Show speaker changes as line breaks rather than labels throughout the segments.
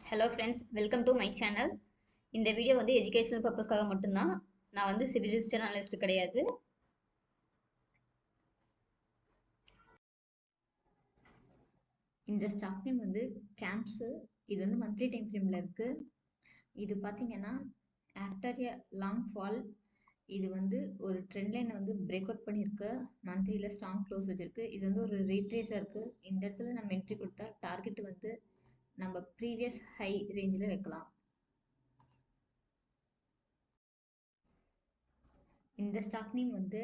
Hello friends, welcome to my channel. இந்த video வந்து educational பர்பஸ்க்காக மட்டும்தான். நான் வந்து சிவில் ரிஜிஸ்டர் அனலிஸ்ட் கிடையாது. இந்த ஸ்டாக் நேம் வந்து கேம்ப்ஸு. இது வந்து மந்த்லி டைம் ஃப்ரேமில் இருக்குது. இது பார்த்தீங்கன்னா ஆஃப்டர் எ லாங் ஃபால் இது வந்து ஒரு ட்ரெண்ட் லைனை வந்து பிரேக் அவுட் பண்ணியிருக்கு. மந்த்லியில் ஸ்ட்ராங் க்ளோஸ் வச்சிருக்கு. இது வந்து ஒரு ரீட்ரேஸாக இருக்குது. இந்த இடத்துல நம்ம என்ட்ரி கொடுத்தா டார்கெட் வந்து நம்ம ப்ரீவியஸ் ஹை ரேஞ்சில் வைக்கலாம். இந்த ஸ்டாக் நேம் வந்து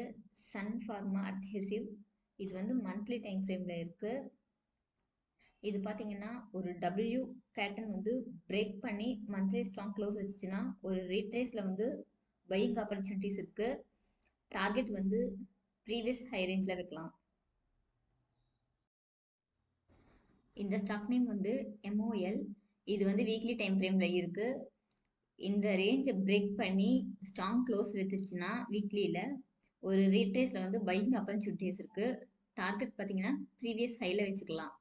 சன் ஃபார்மா அட்ஹெசிவ். இது வந்து மந்த்லி டைம் ஃப்ரேமில் இருக்குது. இது பார்த்தீங்கன்னா ஒரு டபிள்யூ பேட்டர்ன் வந்து பிரேக் பண்ணி மந்த்லி ஸ்ட்ராங் க்ளோஸ் வச்சுச்சுன்னா ஒரு ரீட்ரேஸில் வந்து பையிங் ஆப்பர்ச்சுனிட்டிஸ் இருக்குது. டார்கெட் வந்து ப்ரீவியஸ் ஹை ரேஞ்சில் வைக்கலாம். இந்த ஸ்டாக் நேம் வந்து MOL. இது வந்து வீக்லி டைம் ஃப்ரேமில் இருக்குது. இந்த ரேஞ்சை பிரேக் பண்ணி ஸ்ட்ராங் க்ளோஸ் வச்சுச்சுன்னா வீக்லியில் ஒரு ரீட்ரேஸில் வந்து பையிங் ஆப்பர்ச்சுனிட்டிஸ் இருக்குது. டார்கெட் பார்த்தீங்கன்னா ப்ரீவியஸ் ஹையில் வச்சுக்கலாம்.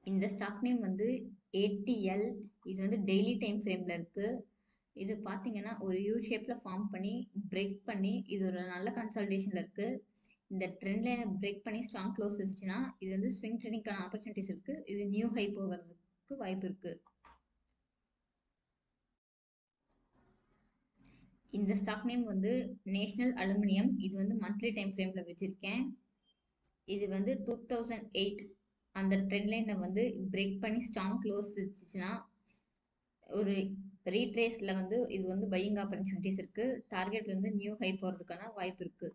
இந்த ஸ்டாக் நேம் வந்து ATL. இது வந்து டெய்லி டைம் ஃப்ரேமில் இருக்குது. இது பார்த்தீங்கன்னா ஒரு யூ ஷேப்பில் ஃபார்ம் பண்ணி பிரேக் பண்ணி இது ஒரு நல்ல கன்சல்டேஷனில் இருக்குது. இந்த ட்ரெண்ட் லைனை பிரேக் பண்ணி ஸ்ட்ராங் க்ளோஸ் வச்சுச்சுன்னா இது வந்து ஸ்விங் ட்ரேடிங்கான ஆப்பர்ச்சுனிட்டிஸ் இருக்குது. இது நியூ ஹை போகிறதுக்கு வாய்ப்பு இருக்குது. இந்த ஸ்டாக் நேம் வந்து நேஷனல் அலுமினியம். இது வந்து மந்த்லி டைம் ஃப்ரேமில் வச்சுருக்கேன். இது வந்து 2008 அந்த ட்ரெண்ட் லைனை வந்து பிரேக் பண்ணி ஸ்ட்ராங் க்ளோஸ் வச்சுச்சுன்னா ஒரு ரீட்ரேஸில் வந்து இது வந்து பையிங் ஆப்பர்ச்சுனிட்டிஸ் இருக்குது. டார்கெட் வந்து நியூ ஹை போகிறதுக்கான வாய்ப்பு இருக்குது.